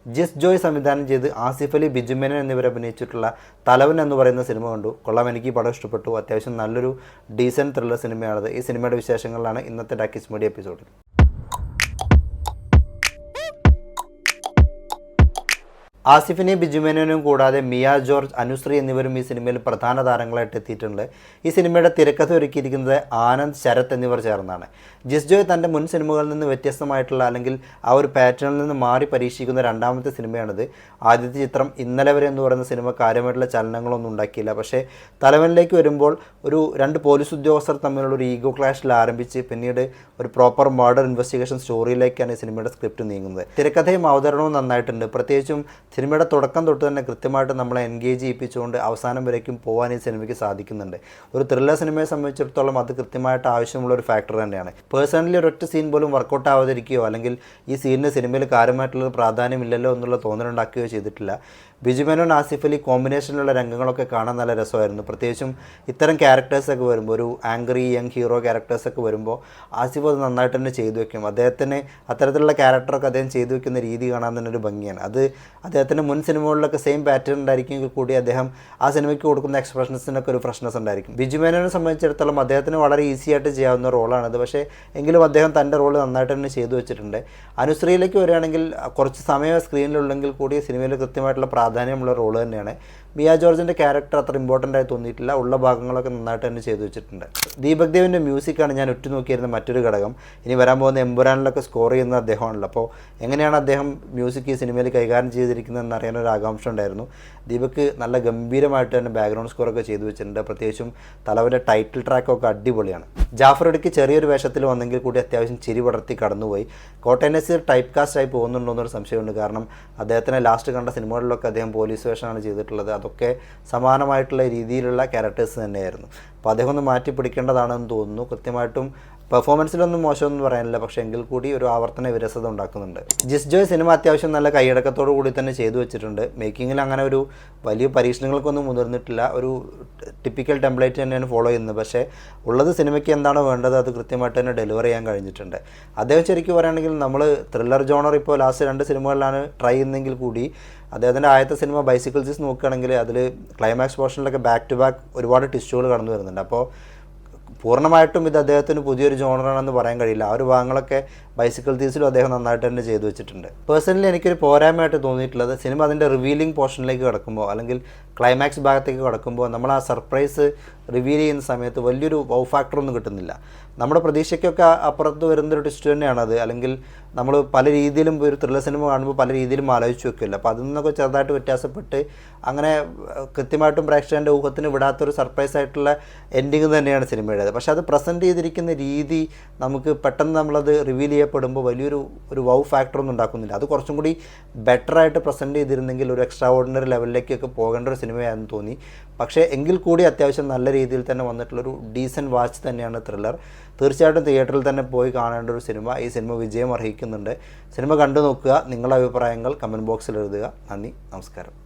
ജിസ് ജോയ് സംവിധാനം ചെയ്ത് ആസിഫ് അലി, ബിജു മേനോൻ എന്നിവർ അഭിനയിച്ചിട്ടുള്ള തലവൻ എന്ന് പറയുന്ന സിനിമ കണ്ടു. കൊള്ളാം, എനിക്ക് ഈ പടം ഇഷ്ടപ്പെട്ടു. അത്യാവശ്യം നല്ലൊരു ഡീസൻറ്റ് ത്രില്ലർ സിനിമയാണത്. ഈ സിനിമയുടെ വിശേഷങ്ങളിലാണ് ഇന്നത്തെ ടാക്കീസ് മീഡിയ എപ്പിസോഡിൽ. ആസിഫിനെയും ബിജു മേനോനും കൂടാതെ മിയ ജോർജ്, അനുശ്രീ എന്നിവരും ഈ സിനിമയിൽ പ്രധാന താരങ്ങളായിട്ട് എത്തിയിട്ടുണ്ട്. ഈ സിനിമയുടെ തിരക്കഥ ഒരുക്കിയിരിക്കുന്നത് ആനന്ദ്, ശരത് എന്നിവർ ചേർന്നാണ്. ജിസ് ജോയ് തൻ്റെ മുൻ സിനിമകളിൽ നിന്ന് വ്യത്യസ്തമായിട്ടുള്ള അല്ലെങ്കിൽ ആ ഒരു പാറ്റേണിൽ നിന്ന് മാറി പരീക്ഷിക്കുന്ന രണ്ടാമത്തെ സിനിമയാണിത്. ആദ്യത്തെ ചിത്രം ഇന്നലെ വരെ എന്ന് പറയുന്ന സിനിമ കാര്യമായിട്ടുള്ള ചലനങ്ങളൊന്നും ഉണ്ടാക്കിയില്ല. പക്ഷേ തലവനിലേക്ക് വരുമ്പോൾ രണ്ട് പോലീസ് ഉദ്യോഗസ്ഥർ തമ്മിലുള്ള ഒരു ഈഗോ ക്ലാഷിൽ ആരംഭിച്ച് പിന്നീട് ഒരു പ്രോപ്പർ മർഡർ ഇൻവെസ്റ്റിഗേഷൻ സ്റ്റോറിയിലേക്കാണ് ഈ സിനിമയുടെ സ്ക്രിപ്റ്റ് നീങ്ങുന്നത്. തിരക്കഥയും അവതരണവും നന്നായിട്ടുണ്ട്. പ്രത്യേകിച്ചും സിനിമയുടെ തുടക്കം തൊട്ട് തന്നെ കൃത്യമായിട്ട് നമ്മളെ എൻഗേജ് ചെയ്യിപ്പിച്ചുകൊണ്ട് അവസാനം വരേക്കും പോകാൻ ഈ സിനിമയ്ക്ക് സാധിക്കുന്നുണ്ട്. ഒരു ത്രില്ലർ സിനിമയെ സംബന്ധിച്ചിടത്തോളം അത് കൃത്യമായിട്ട് ആവശ്യമുള്ള ഒരു ഫാക്ടർ തന്നെയാണ്. പേഴ്സണലി ഒരൊറ്റ സീൻ പോലും വർക്കൗട്ട് ആവാതിരിക്കുകയോ അല്ലെങ്കിൽ ഈ സീനിന് സിനിമയിൽ കാര്യമായിട്ടുള്ള പ്രാധാന്യമില്ലല്ലോ എന്നുള്ള തോന്നലുണ്ടാക്കുകയോ ചെയ്തിട്ടില്ല. ബിജു മേനോൻ, ആസിഫ് അലി കോമ്പിനേഷനിലുള്ള രംഗങ്ങളൊക്കെ കാണാൻ നല്ല രസമായിരുന്നു. പ്രത്യേകിച്ചും ഇത്തരം ക്യാരക്ടേഴ്സൊക്കെ വരുമ്പോൾ, ഒരു ആംഗ്രി യങ് ഹീറോ ക്യാരക്ടേഴ്സൊക്കെ വരുമ്പോൾ ആസിഫ് അത് നന്നായിട്ട് തന്നെ ചെയ്തു വയ്ക്കും. അദ്ദേഹത്തിന് അത്തരത്തിലുള്ള ക്യാരക്ടറൊക്കെ അദ്ദേഹം ചെയ്തു വയ്ക്കുന്ന രീതി കാണാൻ തന്നെ ഒരു ഭംഗിയാണ്. അത് അദ്ദേഹത്തിൻ്റെ മുൻ സിനിമകളിലൊക്കെ സെയിം പാറ്റേൺ ഉണ്ടായിരിക്കുമെങ്കിൽ കൂടി അദ്ദേഹം ആ സിനിമയ്ക്ക് കൊടുക്കുന്ന എക്സ്പ്രഷൻസിനൊക്കെ ഒരു ഫ്രഷ്നെസ് ഉണ്ടായിരിക്കും. ബിജു മേനോനെ സംബന്ധിച്ചിടത്തോളം അദ്ദേഹത്തിന് വളരെ ഈസി ആയിട്ട് ചെയ്യാവുന്ന റോളാണത്. പക്ഷേ എങ്കിലും അദ്ദേഹം തൻ്റെ റോൾ നന്നായിട്ട് തന്നെ ചെയ്തു വെച്ചിട്ടുണ്ട്. അനുശ്രീയിലേക്ക് വരികയാണെങ്കിൽ കുറച്ച് സമയം സ്ക്രീനിലുണ്ടെങ്കിൽ കൂടി സിനിമയിൽ കൃത്യമായിട്ടുള്ള പ്രാധാന്യമുള്ള റോള് തന്നെയാണ്. മിയ ജോർജിൻ്റെ ക്യാരക്ടർ അത്ര ഇമ്പോർട്ടൻ്റ് ആയി തോന്നിയിട്ടില്ല. ഉള്ള ഭാഗങ്ങളൊക്കെ നന്നായിട്ട് തന്നെ ചെയ്തു വെച്ചിട്ടുണ്ട്. ദീപക് ദേവിൻ്റെ മ്യൂസിക്കാണ് ഞാൻ ഉറ്റുനോക്കിയിരുന്ന മറ്റൊരു ഘടകം. ഇനി വരാൻ പോകുന്ന എമ്പുരാനിലൊക്കെ സ്കോർ ചെയ്യുന്ന അദ്ദേഹമാണല്ലോ. അപ്പോൾ എങ്ങനെയാണ് അദ്ദേഹം മ്യൂസിക് ഈ സിനിമയിൽ കൈകാര്യം ചെയ്തിരിക്കുന്നതെന്ന് അറിയാനൊരു ആകാംക്ഷ ഉണ്ടായിരുന്നു. ദീപക് നല്ല ഗംഭീരമായിട്ട് തന്നെ ബാക്ക്ഗ്രൗണ്ട് സ്കോറൊക്കെ ചെയ്തു വെച്ചിട്ടുണ്ട്. പ്രത്യേകിച്ചും തലവൻ്റെ ടൈറ്റിൽ ട്രാക്കൊക്കെ അടിപൊളിയാണ്. ജാഫർ ഇടയ്ക്ക് ചെറിയൊരു വേഷത്തിൽ വന്നെങ്കിൽ കൂടി അത്യാവശ്യം ചിരി പടർത്തി കടന്നുപോയി. കോട്ടയം നസീർ ടൈപ്പ് കാസ്റ്റ് ആയി പോകുന്നുണ്ടോ എന്നൊരു സംശയമുണ്ട്. കാരണം അദ്ദേഹത്തിനെ ലാസ്റ്റ് കണ്ട സിനിമകളിലൊക്കെ അദ്ദേഹം പോലീസ് വേഷമാണ് ചെയ്തിട്ടുള്ളത്. അതൊക്കെ സമാനമായിട്ടുള്ള രീതിയിലുള്ള ക്യാരക്ടേഴ്സ് തന്നെയായിരുന്നു. അപ്പോൾ അദ്ദേഹം ഒന്ന് മാറ്റി പിടിക്കേണ്ടതാണെന്ന് തോന്നുന്നു. കൃത്യമായിട്ടും പെർഫോമൻസിലൊന്നും മോശമൊന്നും പറയാനില്ല, പക്ഷേ എങ്കിൽ കൂടി ഒരു ആവർത്തന വിരസത ഉണ്ടാക്കുന്നുണ്ട്. ജിസ് ജോയ് സിനിമ അത്യാവശ്യം നല്ല കൈയടക്കത്തോടു കൂടി തന്നെ ചെയ്തു വെച്ചിട്ടുണ്ട്. മേക്കിങ്ങിൽ അങ്ങനെ ഒരു വലിയ പരീക്ഷണങ്ങൾക്കൊന്നും മുതിർന്നിട്ടില്ല. ഒരു ടിപ്പിക്കൽ ടെംപ്ലേറ്റ് തന്നെയാണ് ഫോളോ ചെയ്യുന്നത്. പക്ഷേ ഉള്ളത് സിനിമയ്ക്ക് എന്താണോ വേണ്ടത് അത് കൃത്യമായിട്ട് തന്നെ ഡെലിവർ ചെയ്യാൻ കഴിഞ്ഞിട്ടുണ്ട്. അദ്ദേഹം ശരിക്കും പറയുകയാണെങ്കിൽ നമ്മൾ ത്രില്ലർ ജോണർ ഇപ്പോൾ ലാസ്റ്റ് 2 സിനിമകളിലാണ് ട്രൈ ചെയ്യുന്നതെങ്കിൽ കൂടി അദ്ദേഹത്തിൻ്റെ ആദ്യത്തെ സിനിമ ബൈസിക്കിൾ ജീസ് നോക്കുകയാണെങ്കിൽ അതിൽ ക്ലൈമാക്സ് പോർഷനിലൊക്കെ ബാക്ക് ടു ബാക്ക് ഒരുപാട് ട്വിസ്റ്റുകൾ കടന്നു വരുന്നുണ്ട്. അപ്പോൾ പൂർണ്ണമായിട്ടും ഇത് അദ്ദേഹത്തിന് പുതിയൊരു ജോണറാണെന്ന് പറയാൻ കഴിയില്ല. ആ ഒരു ഭാഗങ്ങളൊക്കെ ബൈസിക്കിൾ തീസിലും അദ്ദേഹം നന്നായിട്ട് തന്നെ ചെയ്തു വെച്ചിട്ടുണ്ട്. പേഴ്സണലി എനിക്കൊരു പോരായ്മയായിട്ട് തോന്നിയിട്ടുള്ളത് സിനിമ അതിൻ്റെ റിവീലിംഗ് പോർഷനിലേക്ക് കിടക്കുമ്പോൾ അല്ലെങ്കിൽ ക്ലൈമാക്സ് ഭാഗത്തേക്ക് കിടക്കുമ്പോൾ നമ്മൾ ആ സർപ്രൈസ് റിവീൽ ചെയ്യുന്ന സമയത്ത് വലിയൊരു വൗ ഫാക്ടറൊന്നും കിട്ടുന്നില്ല. നമ്മുടെ പ്രതീക്ഷയ്ക്കൊക്കെ അപ്പുറത്ത് വരുന്നൊരു ട്വിസ്റ്റ് തന്നെയാണത്. അല്ലെങ്കിൽ നമ്മൾ പല രീതിയിലും ഒരു ത്രില്ലർ സിനിമ കാണുമ്പോൾ പല രീതിയിലും ആലോചിച്ച് വെക്കില്ല. അപ്പോൾ അതിൽ നിന്നൊക്കെ ചെറുതായിട്ട് വ്യത്യാസപ്പെട്ട് അങ്ങനെ കൃത്യമായിട്ടും പ്രേക്ഷകൻ്റെ ഊഹത്തിന് വിടാത്തൊരു സർപ്രൈസ് ആയിട്ടുള്ള എൻഡിങ് തന്നെയാണ് സിനിമയുടേത്. പക്ഷേ അത് പ്രസൻറ്റ് ചെയ്തിരിക്കുന്ന രീതി നമുക്ക് പെട്ടെന്ന് നമ്മളത് റിവീൽ ചെയ്യപ്പെടുമ്പോൾ വലിയൊരു വൗ ഫാക്ടറൊന്നും ഉണ്ടാക്കുന്നില്ല. അത് കുറച്ചും കൂടി ബെറ്ററായിട്ട് പ്രസൻറ്റ് ചെയ്തിരുന്നെങ്കിൽ ഒരു എക്സ്ട്രാ ഓർഡിനറി ലെവലിലേക്കൊക്കെ പോകേണ്ട ഒരു സിനിമയാണെന്ന് തോന്നി. പക്ഷേ എങ്കിൽ കൂടി അത്യാവശ്യം നല്ല രീതിയിൽ തന്നെ വന്നിട്ടുള്ളൊരു ഡീസൻറ്റ് വാച്ച് തന്നെയാണ് ത്രില്ലർ. തീർച്ചയായിട്ടും തിയേറ്ററിൽ തന്നെ പോയി കാണേണ്ട ഒരു സിനിമ. ഈ സിനിമ വിജയം അർഹിക്കുന്നുണ്ട്. സിനിമ കണ്ടു നോക്കുക. നിങ്ങളുടെ അഭിപ്രായങ്ങൾ കമൻറ്റ് ബോക്സിൽ എഴുതുക. നന്ദി, നമസ്കാരം.